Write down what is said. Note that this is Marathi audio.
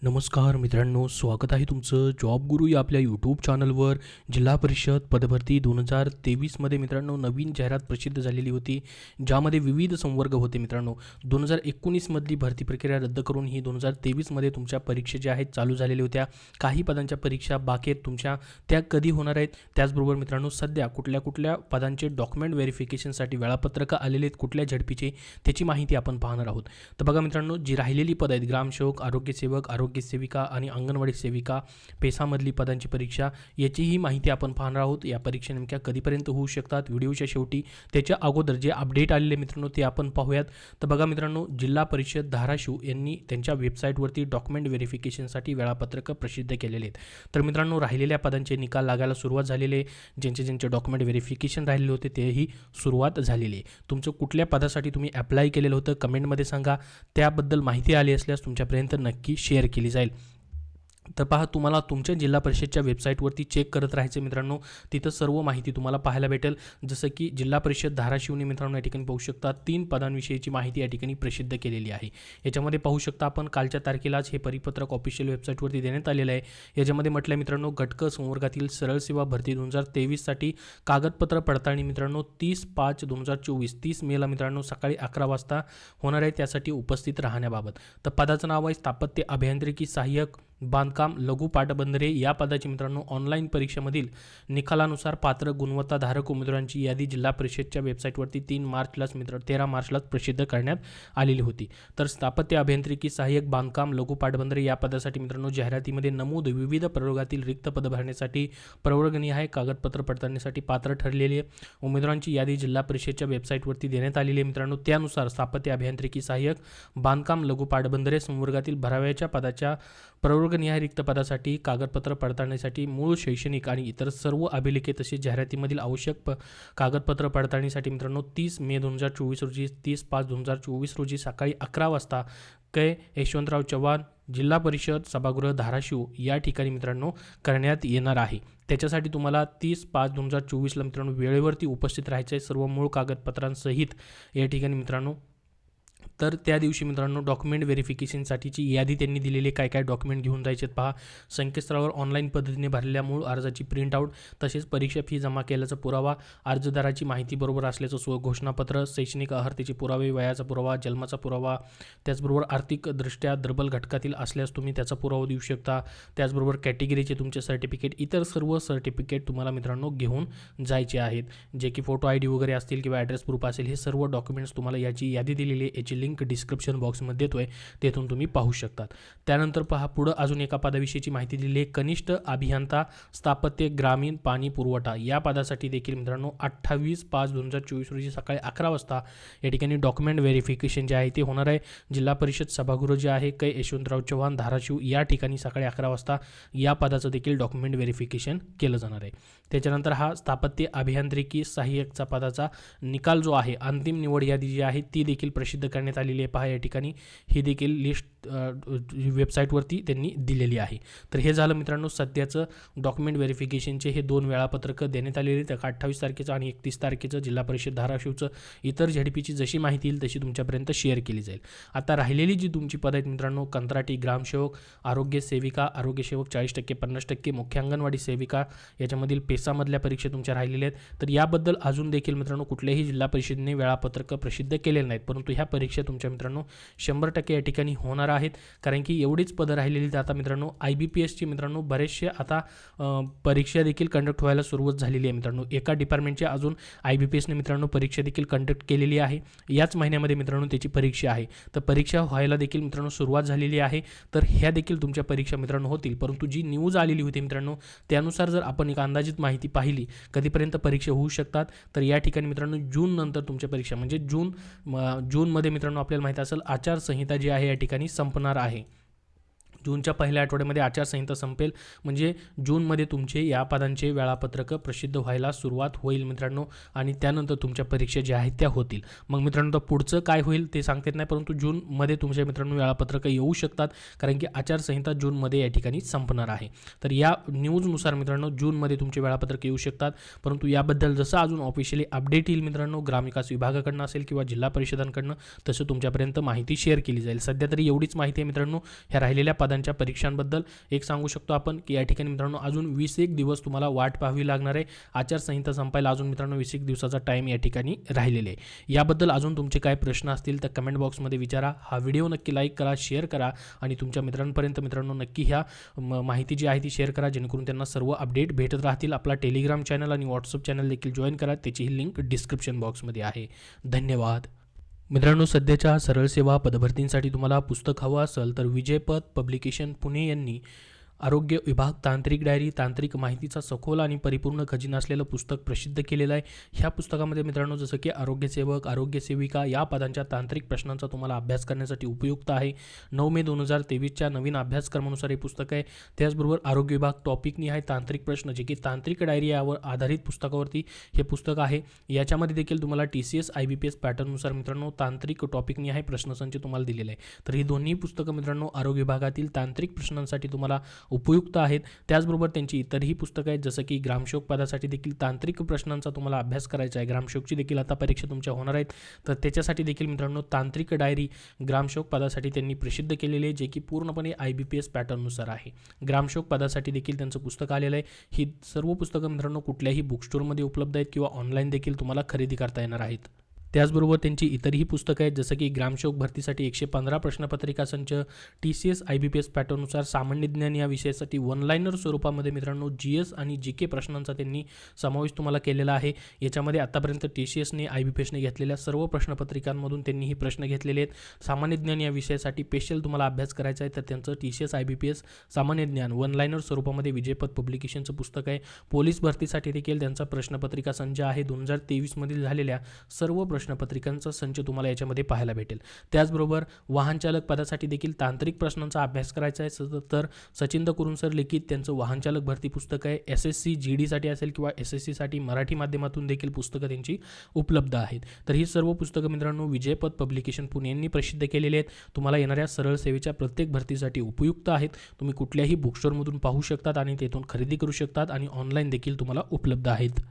नमस्कार मित्रांनो, स्वागत आहे तुमचं जॉब गुरु या आपल्या यूट्यूब चॅनलवर. जिल्हा परिषद पदभरती 2023मध्ये मित्रांनो नवीन जाहिरात प्रसिद्ध झालेली होती, ज्यामध्ये विविध संवर्ग होते. मित्रांनो 2019मधली भरती प्रक्रिया रद्द करून ही 2023मध्ये तुमच्या परीक्षा ज्या आहेत चालू झालेल्या होत्या. काही पदांच्या परीक्षा बाकी आहेत तुमच्या, त्या कधी होणार आहेत, त्याचबरोबर मित्रांनो सध्या कुठल्या पदांचे डॉक्युमेंट व्हेरिफिकेशनसाठी वेळापत्रक आलेले आहेत, कुठल्या झडपीचे, त्याची माहिती आपण पाहणार आहोत. तर बघा मित्रांनो, जी राहिलेली पद आहेत ग्रामसेवक, आरोग्यसेवक, आरोग्य सेविका आणि अंगणवाडी सेविका, पेसामधली पदांची परीक्षा, याचीही माहिती आपण पाहणार आहोत. या परीक्षा नेमक्या कधीपर्यंत होऊ शकतात व्हिडिओच्या शेवटी. त्याच्या अगोदर जे अपडेट आलेले मित्रांनो ते आपण पाहूयात. तर बघा मित्रांनो, जिल्हा परिषद धाराशिव यांनी त्यांच्या वेबसाईटवरती डॉक्युमेंट व्हेरिफिकेशनसाठी वेळापत्रक प्रसिद्ध केलेले आहेत. तर मित्रांनो राहिलेल्या पदांचे निकाल लागायला सुरुवात झालेले, ज्यांचे डॉक्युमेंट व्हेरिफिकेशन राहिलेले होते तेही सुरुवात झालेली आहे. तुमचं कुठल्या पदासाठी तुम्ही अप्लाय केलेलं होतं कमेंटमध्ये सांगा. त्याबद्दल माहिती आली असल्यास तुमच्यापर्यंत नक्की शेअर केली जाईल. तर पहा, तुम्हाला तुमच्या जिल्हा परिषदच्या वेबसाईटवरती चेक करत राहायचं मित्रांनो, तिथं सर्व माहिती तुम्हाला पाहायला भेटेल. जसं की जिल्हा परिषद धाराशिवने मित्रांनो या ठिकाणी पाहू शकता 3 पदांविषयीची माहिती या ठिकाणी प्रसिद्ध केलेली आहे. याच्यामध्ये पाहू शकता आपण कालच्या तारखेलाच हे परिपत्रक ऑफिशियल वेबसाईटवरती देण्यात आलेलं आहे. याच्यामध्ये म्हटलं मित्रांनो, घटक संवर्गातील सरळ सेवा भरती 2023साठी कागदपत्र पडताळणी मित्रांनो 30/5/2024 30 मेला मित्रांनो सकाळी 11 वाजता होणार आहे. त्यासाठी उपस्थित राहण्याबाबत तर पदाचं नाव आहे स्थापत्य अभियांत्रिकी सहाय्यक बांधकाम लघु पाटबंधारे. या पदाची मित्रांनो ऑनलाईन परीक्षेमधील निकालानुसार पात्र गुणवत्ताधारक उमेदवारांची यादी जिल्हा परिषदच्या वेबसाईटवरती 13 मार्चलाच प्रसिद्ध करण्यात आलेली होती. तर स्थापत्य अभियांत्रिकी सहाय्यक बांधकाम लघु पाटबंधारे या पदासाठी मित्रांनो जाहिरातीमध्ये नमूद विविध प्रयोगातील रिक्त पद भरण्यासाठी प्रवर्गनिहाय कागदपत्र पडताळणीसाठी पात्र ठरलेली उमेदवारांची यादी जिल्हा परिषदच्या वेबसाईटवरती देण्यात आलेली आहे. मित्रांनो त्यानुसार स्थापत्य अभियांत्रिकी सहाय्यक बांधकाम लघु पाटबंधारे संवर्गातील भराव्याच्या पदाच्या प्रवर्गनिहाय रिक्त पदासाठी कागदपत्र पडताळणीसाठी मूळ शैक्षणिक आणि इतर सर्व अभिलेखे तसेच जाहिरातीमधील आवश्यक कागदपत्र पडताळणीसाठी मित्रांनो 30 मे 2024 रोजी 30/5/2024 रोजी सकाळी 11 वाजता यशवंतराव चव्हाण जिल्हा परिषद सभागृह धाराशिव या ठिकाणी मित्रांनो करण्यात येणार आहे. त्याच्यासाठी तुम्हाला 30/5/2024ला मित्रांनो वेळेवरती उपस्थित राहायचं आहे, सर्व मूळ कागदपत्रांसहित या ठिकाणी मित्रांनो. तर त्या दिवशी मित्रांनो डॉक्युमेंट व्हेरिफिकेशनसाठीची यादी त्यांनी दिलेली, काय डॉक्युमेंट घेऊन जायचे पहा. संकेतस्थळावर ऑनलाईन पद्धतीने भरलेल्या मूळ अर्जाची प्रिंटआउट, तसेच परीक्षा फी जमा केल्याचा पुरावा, अर्जदाराची माहिती बरोबर असल्याचं घोषणापत्र, शैक्षणिक अर्हतेचे पुरावे, वयाचा पुरावा, जन्माचा पुरावा, त्याचबरोबर आर्थिकदृष्ट्या दुर्बल घटकातील असल्यास तुम्ही त्याचा पुरावा देऊ शकता. त्याचबरोबर कॅटेगरीचे तुमचे सर्टिफिकेट, इतर सर्व सर्टिफिकेट तुम्हाला मित्रांनो घेऊन जायचे आहेत, जे की फोटो ID वगैरे असतील किंवा ॲड्रेस प्रूफ असेल. हे सर्व डॉक्युमेंट्स तुम्हाला याची यादी दिलेली आहे. याची लिंक डिस्क्रिप्शन बॉक्समध्ये देतोय, तेथून तुम्ही पाहू शकतात. त्यानंतर पहा पुढं अजून एका पदाविषयीची माहिती दिली आहे. कनिष्ठ अभियंता स्थापत्य ग्रामीण पाणी पुरवठा या पदासाठी देखील मित्रांनो 28/5/2024 रोजी सकाळी 11 वाजता या ठिकाणी डॉक्युमेंट व्हेरिफिकेशन जे आहे ते होणार आहे. जिल्हा परिषद सभागृह जे आहे यशवंतराव चव्हाण धाराशिव या ठिकाणी सकाळी 11 वाजता या पदाचं देखील डॉक्युमेंट व्हेरिफिकेशन केलं जाणार आहे. त्याच्यानंतर हा स्थापत्य अभियांत्रिकी सहाय्यकचा पदाचा निकाल जो आहे, अंतिम निवड यादी जी आहे ती देखील प्रसिद्ध करण्यात आलेली आहे. पहा या ठिकाणी ही देखील लिस्ट वेबसाईटवरती त्यांनी दिलेली आहे. तर हे झालं मित्रांनो सध्याचं डॉक्युमेंट व्हेरिफिकेशनचे हे 2 वेळापत्रक देण्यात आलेले आहेत. 28 तारखेचं आणि 31 तारखेचं जिल्हा परिषद धाराशिवचं. इतर झडपीची जशी माहिती येईल तशी तुमच्यापर्यंत शेअर केली जाईल. आता राहिलेली जी तुमची पद आहेत मित्रांनो, कंत्राटी ग्रामसेवक, आरोग्य सेविका, आरोग्यसेवक 40% 50%, मुख्य अंगणवाडी सेविका, याच्यामधील पेसामधल्या परीक्षा तुमच्या राहिलेल्या आहेत. तर याबद्दल अजून देखील मित्रांनो कुठल्याही जिल्हा परिषदेने वेळापत्रक प्रसिद्ध केलेले नाहीत, परंतु ह्या परीक्षा तुमच्या मित्रांनो 100% या ठिकाणी होणार आहेत. कारण की एवढीच पदं राहिलेली. आता मित्रांनो IBPSची मित्रांनो बरेचसे आता परीक्षा देखील कंडक्ट व्हायला सुरुवात झालेली आहे मित्रांनो. एका डिपार्टमेंटची अजून IBPSने मित्रांनो परीक्षा देखील कंडक्ट केलेली आहे. याच महिन्यामध्ये मित्रांनो त्याची परीक्षा आहे. तर परीक्षा व्हायला देखील मित्रांनो सुरुवात झालेली आहे. तर ह्या देखील तुमच्या परीक्षा मित्रांनो होतील. परंतु जी न्यूज आलेली होती मित्रांनो त्यानुसार जर आपण एक अंदाजित माहिती पाहिली कधीपर्यंत परीक्षा होऊ शकतात, तर या ठिकाणी मित्रांनो जून नंतर तुमच्या परीक्षा म्हणजे जूनमध्ये मित्रांनो आपल्याला माहिती असेल आचारसंहिता जी आहे या ठिकाणी संपणार आहे. जूनच्या पहिल्या आठवड्यामध्ये आचारसंहिता संपेल, म्हणजे जूनमध्ये तुमचे या पदांचे वेळापत्रक प्रसिद्ध व्हायला सुरुवात होईल मित्रांनो. आणि त्यानंतर तुमच्या परीक्षा ज्या आहेत त्या होतील. मग मित्रांनो पुढचं काय होईल ते सांगता येत नाही, परंतु जूनमध्ये तुमच्या मित्रांनो वेळापत्रक येऊ शकतात, कारण की आचारसंहिता जूनमध्ये या ठिकाणी संपणार आहे. तर या न्यूजनुसार मित्रांनो जूनमध्ये तुमचे वेळापत्रक येऊ शकतात. परंतु याबद्दल जसं अजून ऑफिशियली अपडेट येईल मित्रांनो ग्रामविकास विभागाकडनं असेल किंवा जिल्हा परिषदांकडनं, तसं तुमच्यापर्यंत माहिती शेअर केली जाईल. सध्या तरी एवढीच माहिती आहे मित्रांनो. ह्या राहिलेल्या पदांची पदांच्या परीक्षांबद्दल एक सांगू शकतो आपण की या ठिकाणी मित्रांनो अजून 21 दिवस तुम्हाला वाट पाहावी लागणार आहे. आचारसंहिता संपायला अजून मित्रांनो 21 दिवसाचा टाईम या ठिकाणी राहिलेले आहे. याबद्दल अजून तुमचे काय प्रश्न असतील तर कमेंट बॉक्समध्ये विचारा. हा व्हिडिओ नक्की लाईक करा, शेअर करा आणि तुमच्या मित्रांपर्यंत मित्रांनो नक्की ह्या माहिती जी आहे ती शेअर करा, जेणेकरून त्यांना सर्व अपडेट भेटत राहतील. आपला टेलिग्राम चॅनल आणि व्हॉट्सअप चॅनल देखील जॉईन करा, त्याचीही लिंक डिस्क्रिप्शन बॉक्समध्ये आहे. धन्यवाद मित्रांनो. सध्याच्या सरळ सेवा पदभरतींसाठी तुम्हाला पुस्तक हवं असेल तर विजयपथ पब्लिकेशन पुणे यांनी आरोग्य विभाग तांत्रिक डायरी, तांत्रिक माहितीचा सखोल आणि परिपूर्ण खजिना असलेलं पुस्तक प्रसिद्ध केलेलं आहे. ह्या पुस्तकामध्ये मित्रांनो जसं की आरोग्यसेवक, आरोग्यसेविका या पदांच्या तांत्रिक प्रश्नांचा तुम्हाला अभ्यास करण्यासाठी उपयुक्त आहे. 9 मे 2023च्या नवीन अभ्यासक्रमानुसार हे पुस्तक आहे. त्याचबरोबर आरोग्य विभाग टॉपिकनी आहे तांत्रिक प्रश्न, जे की तांत्रिक डायरी यावर आधारित पुस्तकावरती हे पुस्तक आहे. याच्यामध्ये देखील तुम्हाला TCS IBPS पॅटर्ननुसार मित्रांनो तांत्रिक टॉपिकनी आहे प्रश्नसंच तुम्हाला दिलेला आहे. तर ही दोन्ही पुस्तकं मित्रांनो आरोग्य विभागातील तांत्रिक प्रश्नांसाठी तुम्हाला उपयुक्त आहेत. त्याचबरोबर त्यांची इतरही पुस्तकं आहेत, जसं की ग्रामसेवक पदासाठी देखील तांत्रिक प्रश्नांचा तुम्हाला अभ्यास करायचा आहे. ग्रामसेवकची देखील आता परीक्षा तुमच्या होणार आहेत, तर त्याच्यासाठी देखील मित्रांनो तांत्रिक डायरी ग्रामसेवक पदासाठी त्यांनी प्रसिद्ध केलेली आहे, जे की पूर्णपणे IBPS पॅटर्ननुसार आहे. ग्रामसेवक पदासाठी देखील त्यांचं पुस्तक आलेलं आहे. ही सर्व पुस्तकं मित्रांनो कुठल्याही बुक स्टोअरमध्ये उपलब्ध आहेत किंवा ऑनलाईन देखील तुम्हाला खरेदी करता येणार आहेत. त्याचबरोबर त्यांची इतरही पुस्तकं आहेत, जसं की ग्रामसेवक भरतीसाठी 115 प्रश्नपत्रिका संच, TCS IBPS पॅटर्ननुसार सामान्य ज्ञान या विषयासाठी वन लाईनर स्वरूपामध्ये मित्रांनो GS आणि GK प्रश्नांचा त्यांनी समावेश तुम्हाला केलेला आहे. याच्यामध्ये आतापर्यंत TCSने IBPSने घेतलेल्या सर्व प्रश्नपत्रिकांमधून त्यांनी ही प्रश्न घेतलेले आहेत. सामान्य ज्ञान या विषयासाठी स्पेशल तुम्हाला अभ्यास करायचा आहे, तर त्यांचं TCS IBPS सामान्य ज्ञान वन लाईनर स्वरूपामध्ये विजयपथ पब्लिकेशनचं पुस्तक आहे. पोलीस भरतीसाठी देखील त्यांचा प्रश्नपत्रिका संच आहे. 2023 मधील झालेल्या सर्व प्रश्नपत्रिकांचा संच तुम्हाला याच्यामध्ये पाहायला भेटेल. त्याचबरोबर वाहन चालक पदासाठी देखील तांत्रिक प्रश्नांचा अभ्यास करायचा आहे, तर सचिंद कुरुन सर लिखित त्यांचं वाहन चालक भरती पुस्तक आहे. SSC GD साठी असेल किंवा SSC साठी मराठी माध्यमातून देखील पुस्तकं त्यांची उपलब्ध आहेत. तर ही सर्व पुस्तकं मित्रांनो विजयपथ पब्लिकेशन पुणे यांनी प्रसिद्ध केलेली आहेत. तुम्हाला येणाऱ्या सरळ सेवेच्या प्रत्येक भरतीसाठी उपयुक्त आहेत. तुम्ही कुठल्याही बुक स्टोअरमधून पाहू शकतात आणि तेथून खरेदी करू शकतात आणि ऑनलाईन देखील तुम्हाला उपलब्ध आहेत.